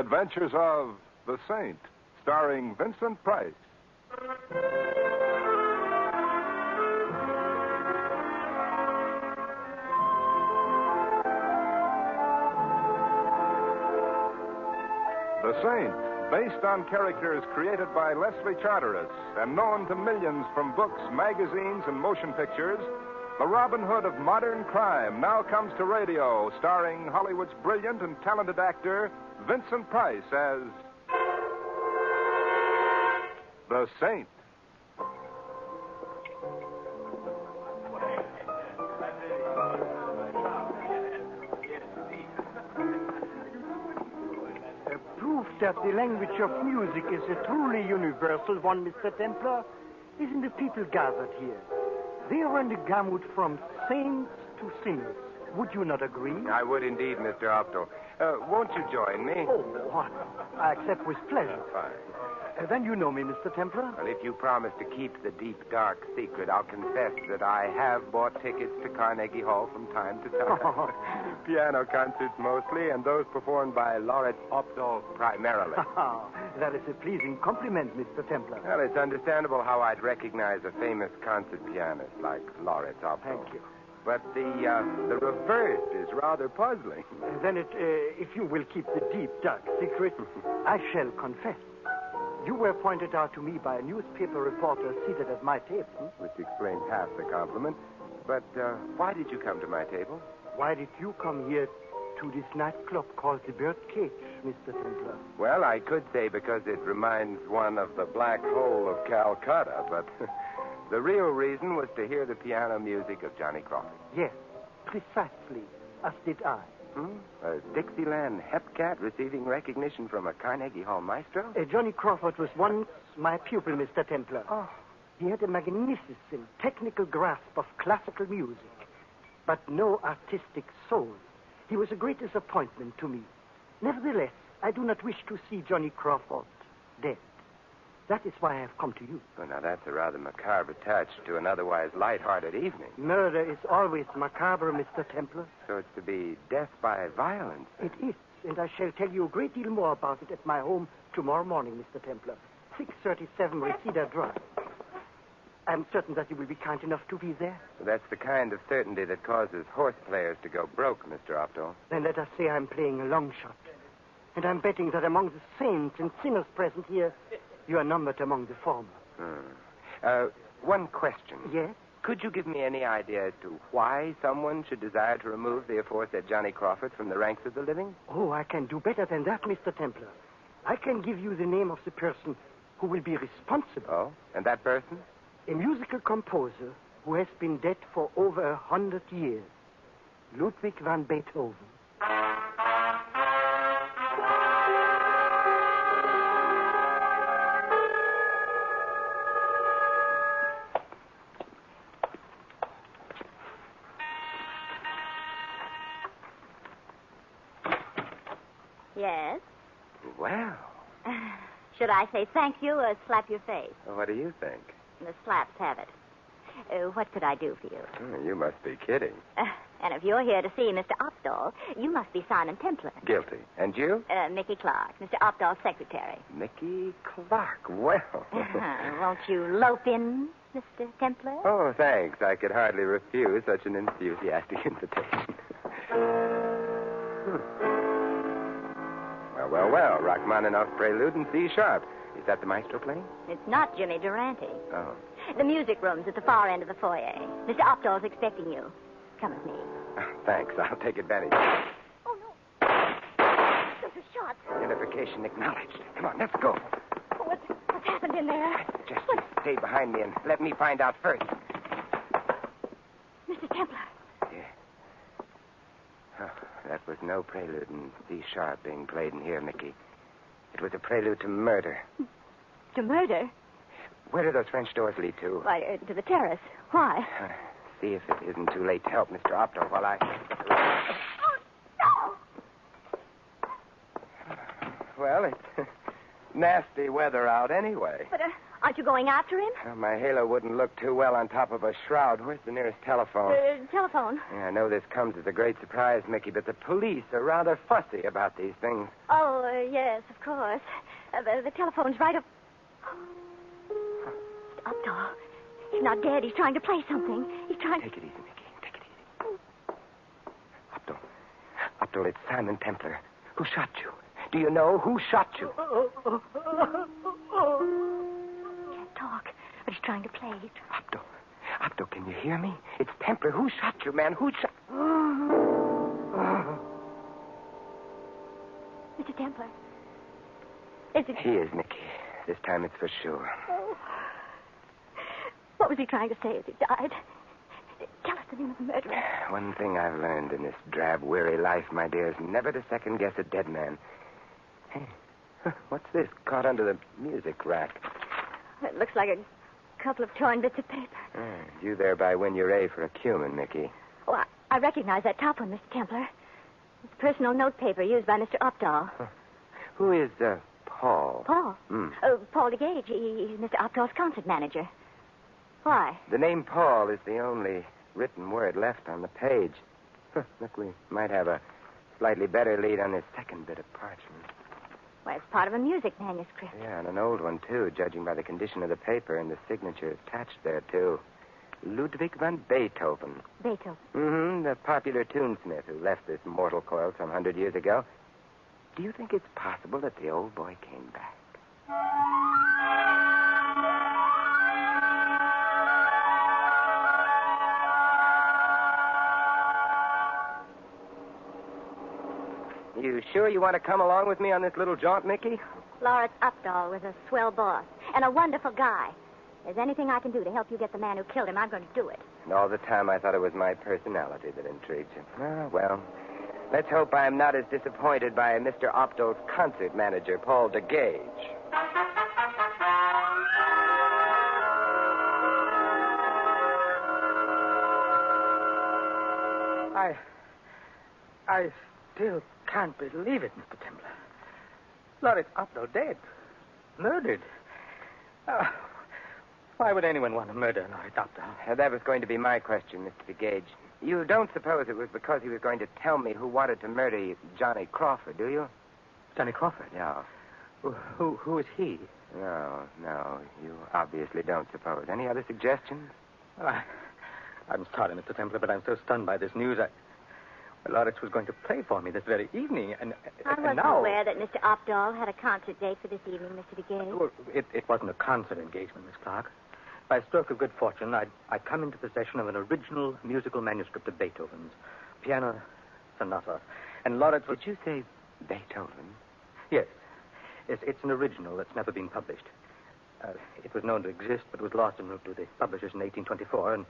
Adventures of the Saint, starring Vincent Price. The Saint, based on characters created by Leslie Charteris and known to millions from books, magazines, and motion pictures, the Robin Hood of modern crime now comes to radio, starring Hollywood's brilliant and talented actor, Vincent Price, as the Saint. Proof that the language of music is a truly universal one, Mr. Templar, is in the people gathered here. They run the gamut from saints to sinners. Would you not agree? I would indeed, Mr. Opto. Won't you join me? Oh, I accept with pleasure. Fine. Then you know me, Mr. Templar. Well, if you promise to keep the deep, dark secret, I'll confess that I have bought tickets to Carnegie Hall from time to time. Piano concerts mostly, and those performed by Laureate Opto primarily. That is a pleasing compliment, Mr. Templar. Well, it's understandable how I'd recognize a famous concert pianist like Laureate Opto. Thank you. But the reverse is rather puzzling. Then if you will keep the deep, dark secret, I shall confess. You were pointed out to me by a newspaper reporter seated at my table. Which explains half the compliment. But why did you come to my table? Why did you come here to this nightclub called the Birdcage, Mr. Templar? Well, I could say because it reminds one of the Black Hole of Calcutta, but the real reason was to hear the piano music of Johnny Crawford. Yes, precisely, as did I. A Dixieland hepcat receiving recognition from a Carnegie Hall maestro? Johnny Crawford was once my pupil, Mr. Templar. Oh. He had a magnificent technical grasp of classical music, but no artistic soul. He was a great disappointment to me. Nevertheless, I do not wish to see Johnny Crawford dead. That is why I have come to you. Well, now, that's a rather macabre touch to an otherwise light-hearted evening. Murder is always macabre, Mr. Templar. So it's to be death by violence. It is, and I shall tell you a great deal more about it at my home tomorrow morning, Mr. Templar. 637 Reseda Drive. I'm certain that you will be kind enough to be there. That's the kind of certainty that causes horse players to go broke, Mr. Opto. Then let us say I'm playing a long shot. And I'm betting that among the saints and sinners present here, you are numbered among the former. One question. Yes? Could you give me any idea as to why someone should desire to remove the aforesaid Johnny Crawford from the ranks of the living? Oh, I can do better than that, Mr. Templar. I can give you the name of the person who will be responsible. Oh? And that person? A musical composer who has been dead for over 100 years. Ludwig van Beethoven. Yes? Well. Should I say thank you or slap your face? What do you think? The slaps have it. What could I do for you? You must be kidding. And if you're here to see Mr. Opdahl, you must be Simon Templar. Guilty. And you? Mickey Clark, Mr. Opdahl's secretary. Mickey Clark. Well. Won't you lope in, Mr. Templar? Oh, thanks. I could hardly refuse such an enthusiastic invitation. Well. Rachmaninoff Prelude in C sharp. Is that the maestro playing? It's not Jimmy Durante. Oh. The music room's at the far end of the foyer. Mr. Opdahl's expecting you. Come with me. Thanks. I'll take advantage. Oh, no. There's a shot. Identification acknowledged. Come on, let's go. What's happened in there? Just you stay behind me and let me find out first. Mr. Templar. Yeah. Oh, that was no prelude in C sharp being played in here, Mickey. It was a prelude to murder. To murder? Where do those French doors lead to? Why, to the terrace. Why? See if it isn't too late to help Mr. Opto while I... Oh, no! Well, it's nasty weather out anyway. But Aren't you going after him? Well, my halo wouldn't look too well on top of a shroud. Where's the nearest telephone? Telephone. Yeah, I know this comes as a great surprise, Mickey, but the police are rather fussy about these things. Oh, yes, of course. The telephone's right up... Mr. Updahl. He's not dead. He's trying to play something. He's trying... Take it easy, Mickey. Take it easy. Updahl, it's Simon Templar. Who shot you? Do you know who shot you? Can't talk, but he's trying to play. Updahl, can you hear me? It's Templar. Who shot you, man? Who shot... Mr. Templar. Is it... He is, Mickey. This time it's for sure. Oh. What was he trying to say as he died? Tell us the name of the murderer. One thing I've learned in this drab, weary life, my dear, is never to second-guess a dead man. Hey, what's this caught under the music rack? It looks like a couple of torn bits of paper. You thereby win your A for a cumin, Mickey. Oh, I recognize that top one, Mr. Templar. It's personal note paper used by Mr. Updahl. Who is, Paul? Paul? Mm. Paul DeGage. He's Mr. Updahl's concert manager. Why? The name Paul is the only written word left on the page. Look, we might have a slightly better lead on this second bit of parchment. Well, it's part of a music manuscript. Yeah, and an old one, too, judging by the condition of the paper and the signature attached there, too. Ludwig van Beethoven. Beethoven? Mm-hmm, the popular tunesmith who left this mortal coil some 100 years ago. Do you think it's possible that the old boy came back? You sure you want to come along with me on this little jaunt, Mickey? Lawrence Updahl was a swell boss and a wonderful guy. If there's anything I can do to help you get the man who killed him, I'm going to do it. And all the time I thought it was my personality that intrigued you. Ah, well, let's hope I'm not as disappointed by Mr. Updahl's concert manager, Paul DeGage. I still can't believe it, Mr. Templar. Lawrence Updahl dead. Murdered. Why would anyone want to murder Lawrence Updahl? That was going to be my question, Mr. DeGage. You don't suppose it was because he was going to tell me who wanted to murder Johnny Crawford, do you? Johnny Crawford? No. Who is he? No, you obviously don't suppose. Any other suggestions? Well, I'm sorry, Mr. Templar, but I'm so stunned by this news. Lawrence was going to play for me this very evening, and I wasn't now... aware that Mr. Updahl had a concert date for this evening, Mr. DeGage. Well, it wasn't a concert engagement, Miss Clark. By a stroke of good fortune, I'd come into possession of an original musical manuscript of Beethoven's, Piano Sonata, and Lawrence was... Did you say Beethoven? Yes. It's an original that's never been published. It was known to exist, but was lost en route to the publishers in 1824, and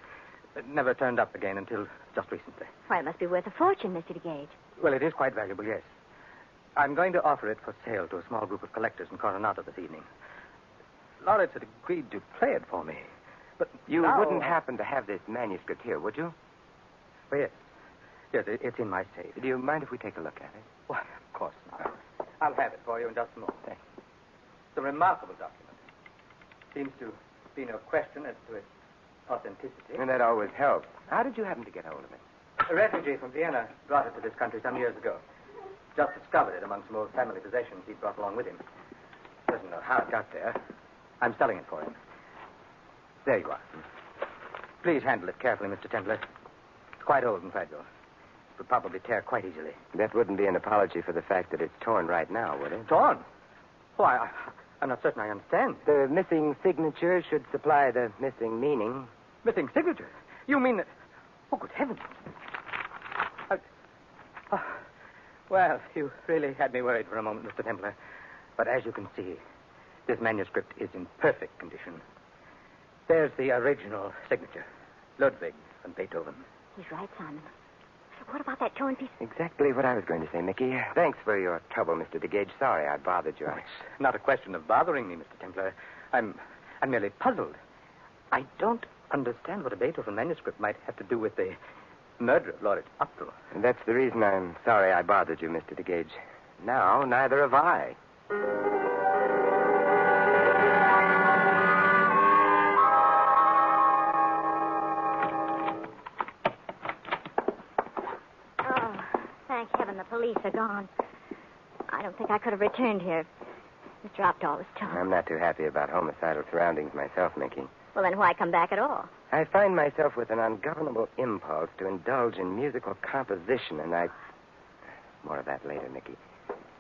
it never turned up again until just recently. Why, it must be worth a fortune, Mr. DeGage. Well, it is quite valuable, yes. I'm going to offer it for sale to a small group of collectors in Coronado this evening. Lawrence had agreed to play it for me, but you now... wouldn't happen to have this manuscript here, would you? Well, yes. Yes, it's in my safe. Do you mind if we take a look at it? Why, of course not. I'll have it for you in just a moment. Thanks. It's a remarkable document. Seems to be no question as to its authenticity. And that always helps. How did you happen to get hold of it? A refugee from Vienna brought it to this country some years ago. Just discovered it among some old family possessions he'd brought along with him. Doesn't know how it got there. I'm selling it for him. There you are. Please handle it carefully, Mr. Templar. It's quite old and fragile. It would probably tear quite easily. That wouldn't be an apology for the fact that it's torn right now, would it? Torn? Why, I'm not certain I understand. The missing signature should supply the missing meaning. Missing signature? You mean that... Oh, good heavens. Well, you really had me worried for a moment, Mr. Templar. But as you can see, this manuscript is in perfect condition. There's the original signature. Ludwig van Beethoven. He's right, Simon. What about that torn piece? Exactly what I was going to say, Mickey. Thanks for your trouble, Mr. DeGage. Sorry I bothered you. Oh, it's not a question of bothering me, Mr. Templar. I'm merely puzzled. I don't understand what a Beethoven manuscript might have to do with the murder of Lawrence Updahl. And that's the reason I'm sorry I bothered you, Mr. DeGage. Now, neither have I. thank heaven the police are gone. I don't think I could have returned here. Mr. Opdahl was told. I'm not too happy about homicidal surroundings myself, Mickey. Well, then why come back at all? I find myself with an ungovernable impulse to indulge in musical composition, and More of that later, Mickey.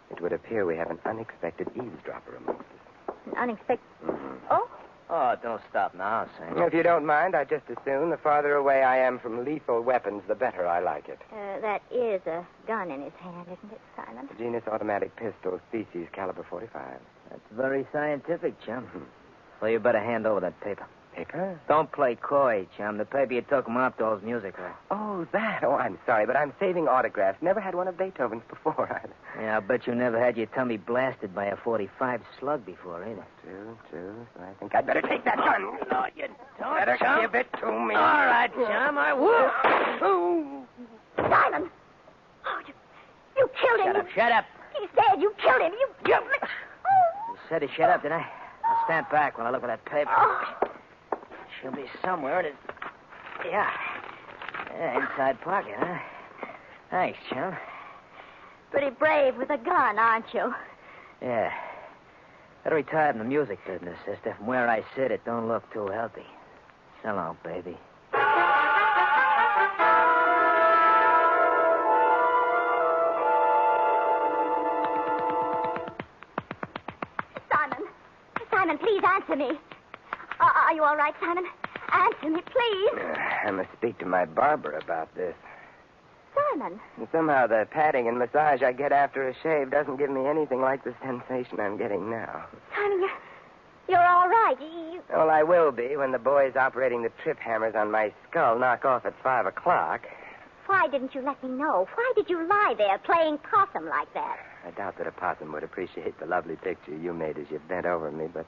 It would appear we have an unexpected eavesdropper amongst us. An unexpected... Mm-hmm. Oh? Oh, don't stop now, Sam. If you don't mind, I just assume the farther away I am from lethal weapons, the better I like it. That is a gun in his hand, isn't it, Simon? A genus automatic pistol, species caliber 45. That's very scientific, chum. Well, you better hand over that paper. Paper? Don't play coy, chum. The paper you took Opdahl's music with. Oh, that. Oh, I'm sorry, but I'm saving autographs. Never had one of Beethoven's before. Yeah, I'll bet you never had your tummy blasted by a 45 slug before, either. True. So I think I'd better take that gun. No, you don't, Better chum. give it to me. All right, chum, I will. Simon! Oh, you killed him. Shut up. He's dead. You killed him. You killed him. You said to shut up, didn't I? Now stand back while I look at that paper. Oh. She'll be somewhere in it. Yeah, inside pocket, huh? Thanks, chum. Pretty brave with a gun, aren't you? Yeah. Better retire from the music business, sister. From where I sit, it don't look too healthy. So long, baby. Simon, please answer me. Are you all right, Simon? Answer me, please. I must speak to my barber about this. Simon. And somehow the patting and massage I get after a shave doesn't give me anything like the sensation I'm getting now. Simon, you're all right. Well, I will be when the boys operating the trip hammers on my skull knock off at 5 o'clock. Why didn't you let me know? Why did you lie there playing possum like that? I doubt that a possum would appreciate the lovely picture you made as you bent over me, but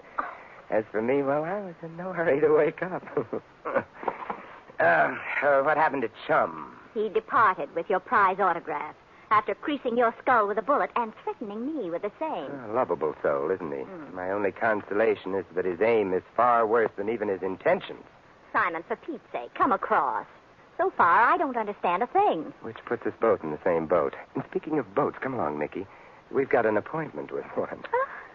as for me, well, I was in no hurry to wake up. What happened to Chum? He departed with your prize autograph after creasing your skull with a bullet and threatening me with the same. A lovable soul, isn't he? My only consolation is that his aim is far worse than even his intentions. Simon, for Pete's sake, come across. So far, I don't understand a thing. Which puts us both in the same boat. And speaking of boats, come along, Mickey. We've got an appointment with one.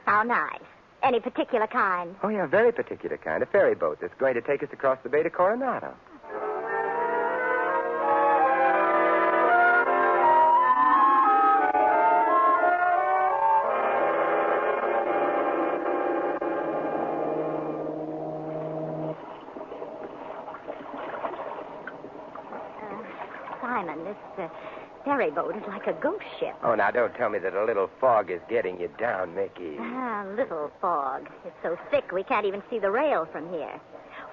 How nice. Any particular kind? Oh, yeah, very particular kind. A ferry boat that's going to take us across the Bay to Coronado. Simon, this ferry boat is like a ghost ship. Oh, now don't tell me that a little fog is getting you down, Mickey. Little fog. It's so thick we can't even see the rail from here.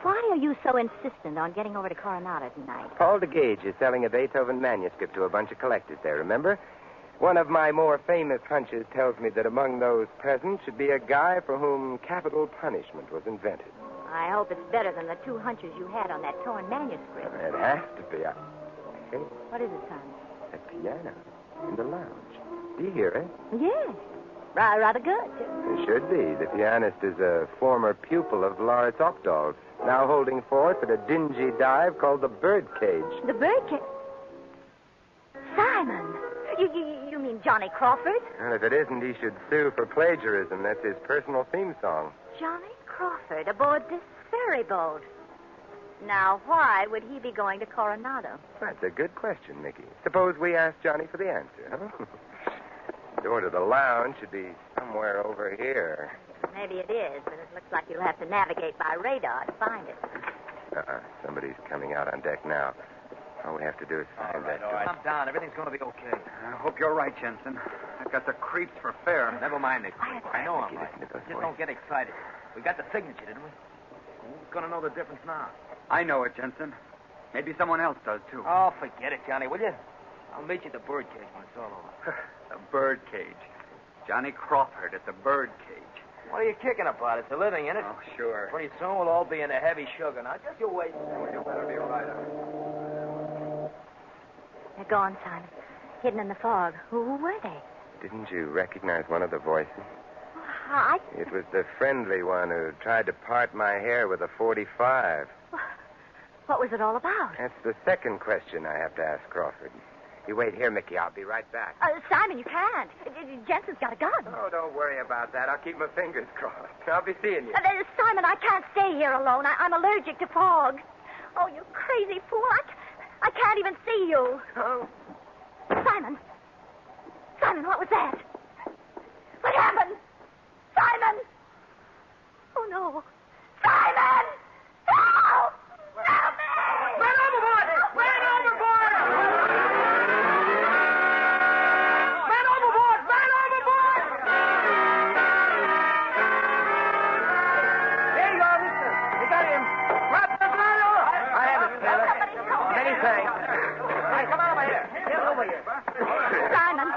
Why are you so insistent on getting over to Coronado tonight? Paul DeGage is selling a Beethoven manuscript to a bunch of collectors there, remember? One of my more famous hunches tells me that among those present should be a guy for whom capital punishment was invented. I hope it's better than the 2 hunches you had on that torn manuscript. It has to be. Hey, What is it, son? a piano in the lounge. Do you hear it? Yes. Rather good, too. It should be. The pianist is a former pupil of Lawrence Opdahl's, now holding forth at a dingy dive called the Birdcage. The birdcage. Simon! You mean Johnny Crawford? And if it isn't, he should sue for plagiarism. That's his personal theme song. Johnny Crawford aboard this ferry boat. Now, why would he be going to Coronado? That's a good question, Mickey. Suppose we ask Johnny for the answer, huh? The door to the lounge should be somewhere over here. Maybe it is, but it looks like you'll have to navigate by radar to find it. Somebody's coming out on deck now. All we have to do is find that door. Calm down. Everything's going to be okay. I hope you're right, Jensen. I've got the creeps for fair. Never mind, Nick. I know I'm Mickey, right. listen to those Just don't get excited. We got the signature, didn't we? Who's going to know the difference now? I know it, Jensen. Maybe someone else does, too. Oh, forget it, Johnny, will you? I'll meet you at the birdcage when it's all over. The birdcage. Johnny Crawford at the birdcage. What are you kicking about? It's a living, isn't it? Oh, sure. Pretty soon we'll all be in a heavy sugar. Now, just you wait. You better be right. They're gone, Simon. Hidden in the fog. Who were they? Didn't you recognize one of the voices? I... It was the friendly one who tried to part my hair with a 45. What was it all about? That's the second question I have to ask Crawford. You wait here, Mickey. I'll be right back. Simon, you can't. Jensen's got a gun. Oh, don't worry about that. I'll keep my fingers crossed. I'll be seeing you. Simon, I can't stay here alone. I'm allergic to fog. Oh, you crazy fool. I can't even see you. Oh. Simon. Simon, what was that? What happened? Simon! Oh, no. Simon! Help! Help me! Man overboard! Man overboard! Man overboard! Man overboard! There you are, mister. You got him. Grab the bridle. I have it, Taylor. Many thanks. Hey, come on over here. Get over here. Simon.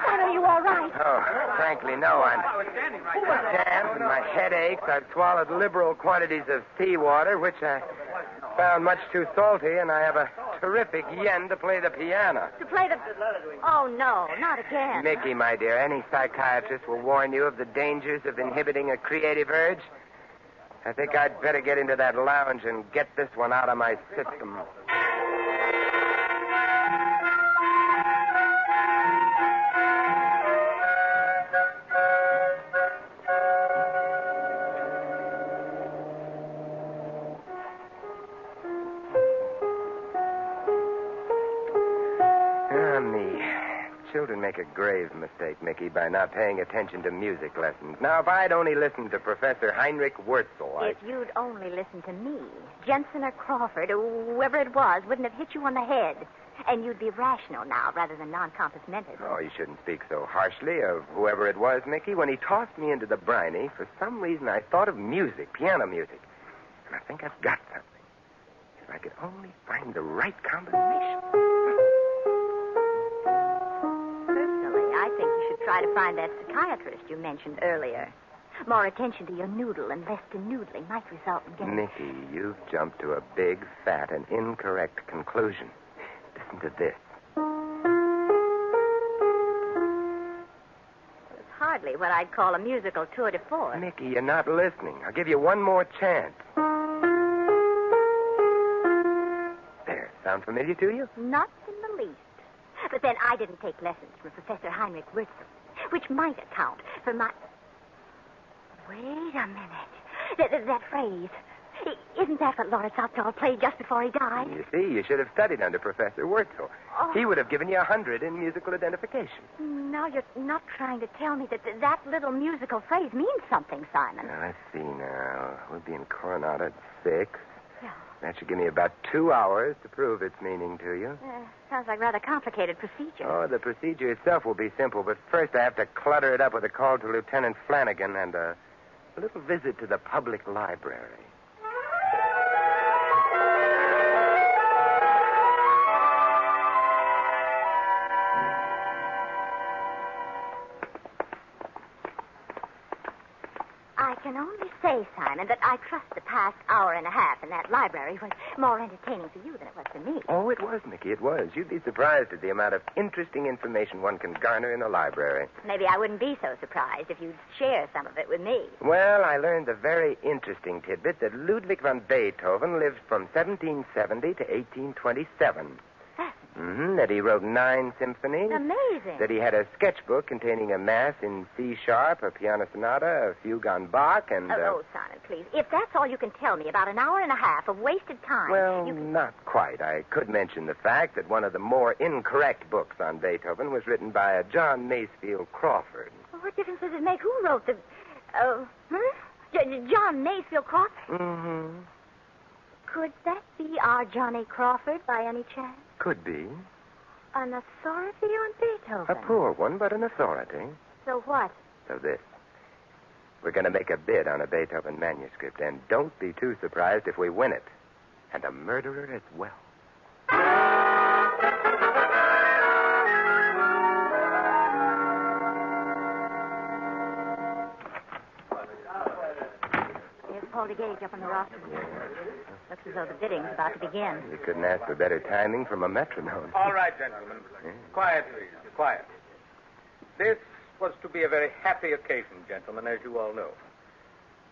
Simon, are you all right? Oh, frankly, no. I'm jammed and my head aches. I've swallowed liberal quantities of seawater, which I found much too salty, and I have a terrific yen to play the piano. To play the... Oh, no, not again. Mickey, my dear, any psychiatrist will warn you of the dangers of inhibiting a creative urge. I think I'd better get into that lounge and get this one out of my system. Children make a grave mistake, Mickey, by not paying attention to music lessons. Now, if I'd only listened to Professor Heinrich Wurzel, If you'd only listened to me, Jensen or Crawford or whoever it was wouldn't have hit you on the head. And you'd be rational now rather than non-compass mentis. Oh, you shouldn't speak so harshly of whoever it was, Mickey. When he tossed me into the briny, for some reason I thought of music, piano music. And I think I've got something. If I could only find the right combination. I think you should try to find that psychiatrist you mentioned earlier. More attention to your noodle and less to noodling might result in getting... Mickey, you've jumped to a big, fat, and incorrect conclusion. Listen to this. It's hardly what I'd call a musical tour de force. Mickey, you're not listening. I'll give you one more chance. There. Sound familiar to you? Not in the least. But then I didn't take lessons from Professor Heinrich Wurzel, which might account for my... Wait a minute. That phrase. Isn't that what Lawrence Opdahl played just before he died? You see, you should have studied under Professor Wurzel. Oh. He would have given you 100 in musical identification. No, you're not trying to tell me that little musical phrase means something, Simon. Now, let's see now. We'll be in Coronado at 6. Yeah. That should give me about 2 hours to prove its meaning to you. Sounds like rather complicated procedure. Oh, the procedure itself will be simple, but first I have to clutter it up with a call to Lieutenant Flanagan and a little visit to the public library. I can only say, Simon, that I trust the past hour and a half in that library was more entertaining for you than it was for me. Oh, it was, Mickey, it was. You'd be surprised at the amount of interesting information one can garner in a library. Maybe I wouldn't be so surprised if you'd share some of it with me. Well, I learned the very interesting tidbit that Ludwig van Beethoven lived from 1770 to 1827. That he wrote 9 symphonies. Amazing. That he had a sketchbook containing a mass in C sharp, a piano sonata, a fugue on Bach, and... Oh, Simon, please. If that's all you can tell me about an hour and a half of wasted time... Well, not quite. I could mention the fact that one of the more incorrect books on Beethoven was written by a John Masefield Crawford. Well, what difference does it make who wrote the... John Masefield Crawford? Mm-hmm. Could that be our Johnny Crawford by any chance? Could be. An authority on Beethoven? A poor one, but an authority. So what? So this. We're going to make a bid on a Beethoven manuscript, and don't be too surprised if we win it. And a murderer as well. Here's Paul DeGage up on the roster. Looks as though the bidding's about to begin. You couldn't ask for better timing from a metronome. All right, gentlemen. Quiet, please. Quiet. This was to be a very happy occasion, gentlemen, as you all know.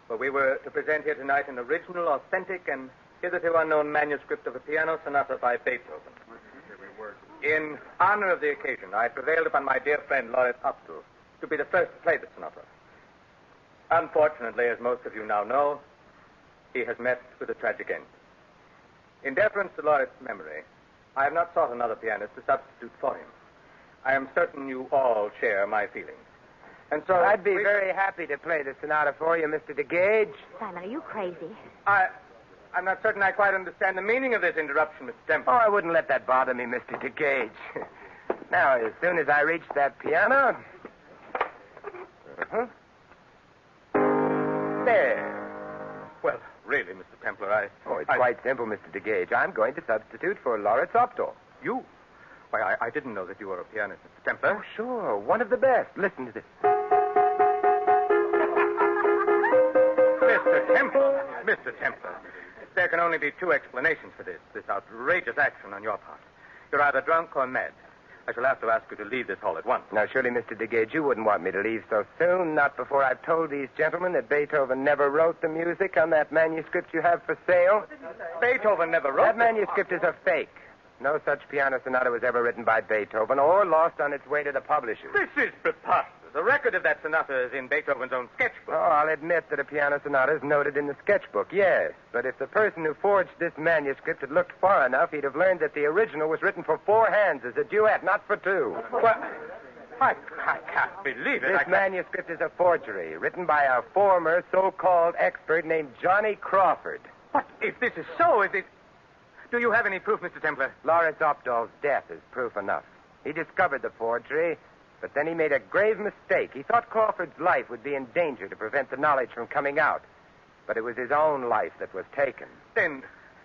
For we were to present here tonight an original, authentic, and hitherto unknown manuscript of a piano sonata by Beethoven. In honor of the occasion, I prevailed upon my dear friend Lawrence Upton to be the first to play the sonata. Unfortunately, as most of you now know, he has met with a tragic end. In deference to Lauret's memory, I have not sought another pianist to substitute for him. I am certain you all share my feelings. And so... I'd be very happy to play the sonata for you, Mr. DeGage. Simon, are you crazy? I'm not certain I quite understand the meaning of this interruption, Mr. Temple. Oh, I wouldn't let that bother me, Mr. DeGage. Now, as soon as I reach that piano... There. Well, really, Mr. Templar, It's quite simple, Mr. DeGage. I'm going to substitute for Lawrence Upton. You? Why, I didn't know that you were a pianist, Mr. Templar. Oh, sure. One of the best. Listen to this. Mr. Templar, there can only be two explanations for this outrageous action on your part. You're either drunk or mad. I shall have to ask you to leave this hall at once. Now, surely, Mr. DeGage, you wouldn't want me to leave so soon, not before I've told these gentlemen that Beethoven never wrote the music on that manuscript you have for sale. Beethoven never wrote That manuscript is a fake. No such piano sonata was ever written by Beethoven or lost on its way to the publishers. This is preposterous. The record of that sonata is in Beethoven's own sketchbook. Oh, I'll admit that a piano sonata is noted in the sketchbook, yes. But if the person who forged this manuscript had looked far enough, he'd have learned that the original was written for 4 hands as a duet, not for 2. Well, I can't believe it. This manuscript is a forgery, written by a former so-called expert named Johnny Crawford. But if this is so, do you have any proof, Mr. Templar? Lawrence Opdahl's death is proof enough. He discovered the forgery, but then he made a grave mistake. He thought Crawford's life would be in danger to prevent the knowledge from coming out. But it was his own life that was taken. Then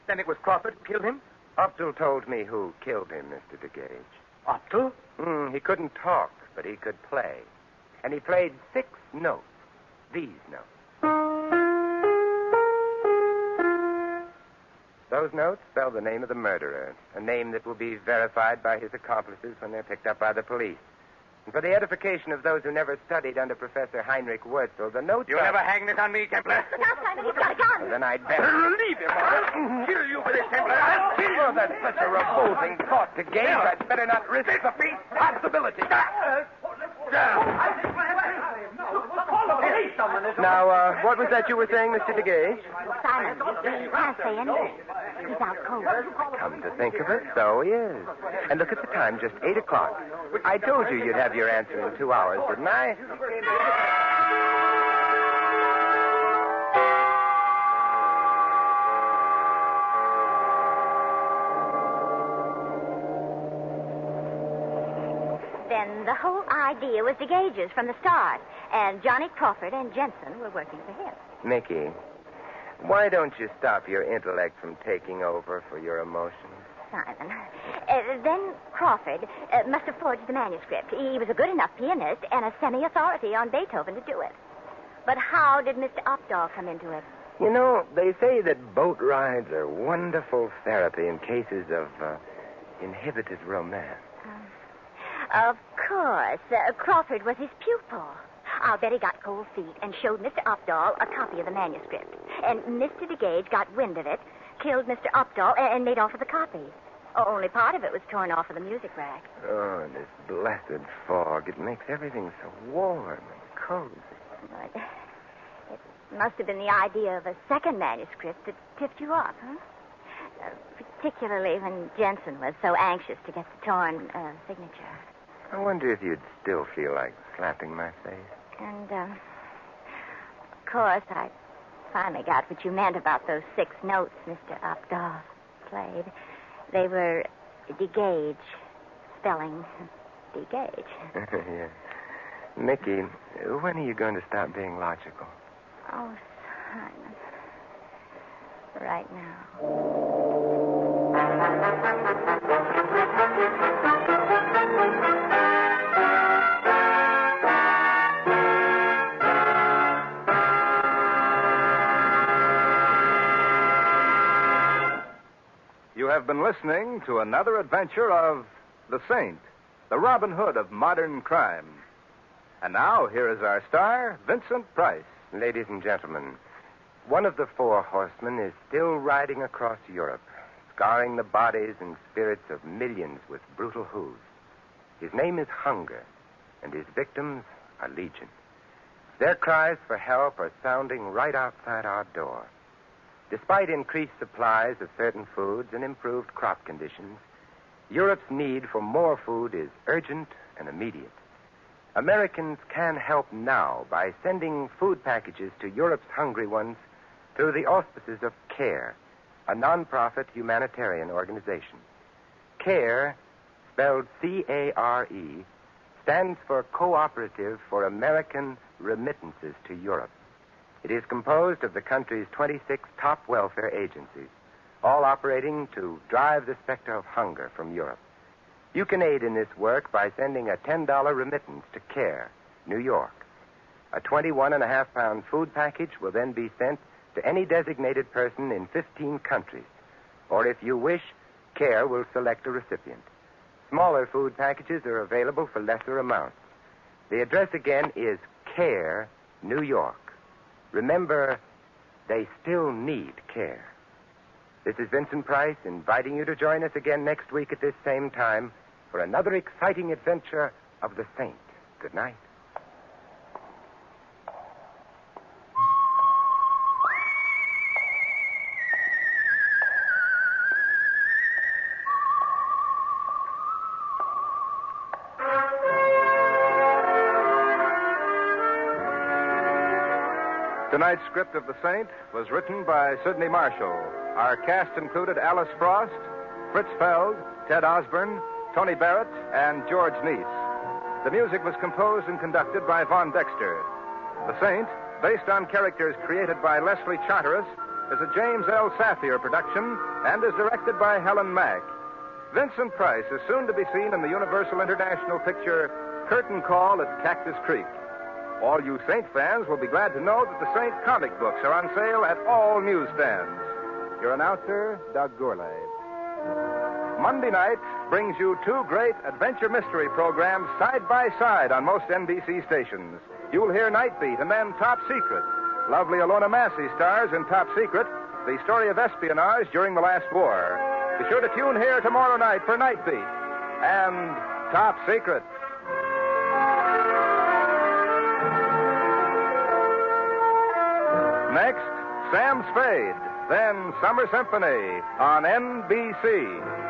it was Crawford who killed him? Opdahl told me who killed him, Mr. DeGage. Opdahl? He couldn't talk, but he could play. And he played 6 notes. These notes. Those notes spell the name of the murderer, a name that will be verified by his accomplices when they're picked up by the police. And for the edification of those who never studied under Professor Heinrich Wurzel, the notes You'll never hang this on me, Templar. Now, Simon, he's got a gun. Well, then I'd better... Leave him. I'll kill you for this, Templar. I'll kill you. Oh, that's such a revolting thought to gaze. I'd better not risk the possibility. Now, what was that you were saying, Mr. DeGage? Simon, he can't say anything. He's out cold. Come to think of it, so he is. And look at the time, just 8 o'clock. I told you you'd have your answer in 2 hours, didn't I? Then the whole idea was DeGage's from the start, and Johnny Crawford and Jensen were working for him. Mickey, why don't you stop your intellect from taking over for your emotions? Simon. Then Crawford must have forged the manuscript. He was a good enough pianist and a semi-authority on Beethoven to do it. But how did Mr. Opdahl come into it? You know, they say that boat rides are wonderful therapy in cases of inhibited romance. Of course. Crawford was his pupil. I'll bet he got cold feet and showed Mr. Opdahl a copy of the manuscript. And Mr. DeGage got wind of it, killed Mr. Opdahl, and made off with the copy. Only part of it was torn off of the music rack. Oh, and this blessed fog. It makes everything so warm and cozy. It must have been the idea of a second manuscript that tipped you off, huh? Particularly when Jensen was so anxious to get the torn signature. I wonder if you'd still feel like slapping my face. And, of course, I finally got what you meant about those 6 notes Mr. Opdahl played. They were DeGage, spelling DeGage. Yes. Mickey, when are you going to stop being logical? Oh, Simon. Right now. You have been listening to another adventure of the Saint, the Robin Hood of modern crime. And now, here is our star, Vincent Price. Ladies and gentlemen, one of the 4 horsemen is still riding across Europe. scarring the bodies and spirits of millions with brutal hooves. His name is hunger, and his victims are legion. Their cries for help are sounding right outside our door. Despite increased supplies of certain foods and improved crop conditions, Europe's need for more food is urgent and immediate. Americans can help now by sending food packages to Europe's hungry ones through the auspices of CARE, a non-profit humanitarian organization. CARE, spelled C-A-R-E, stands for Cooperative for American Remittances to Europe. It is composed of the country's 26 top welfare agencies, all operating to drive the specter of hunger from Europe. You can aid in this work by sending a $10 remittance to CARE, New York. A 21.5-pound food package will then be sent to any designated person in 15 countries. Or if you wish, CARE will select a recipient. Smaller food packages are available for lesser amounts. The address again is CARE, New York. Remember, they still need care. This is Vincent Price inviting you to join us again next week at this same time for another exciting adventure of the Saint. Good night. Tonight's script of The Saint was written by Sidney Marshall. Our cast included Alice Frost, Fritz Feld, Ted Osborne, Tony Barrett, and George Neese. The music was composed and conducted by Von Dexter. The Saint, based on characters created by Leslie Charteris, is a James L. Safier production and is directed by Helen Mack. Vincent Price is soon to be seen in the Universal International picture Curtain Call at Cactus Creek. All you Saint fans will be glad to know that the Saint comic books are on sale at all newsstands. Your announcer, Doug Gourlay. Monday night brings you two great adventure mystery programs side by side on most NBC stations. You'll hear Night Beat and then Top Secret. Lovely Alona Massey stars in Top Secret, the story of espionage during the last war. Be sure to tune here tomorrow night for Night Beat and Top Secret. Next, Sam Spade, then Summer Symphony on NBC.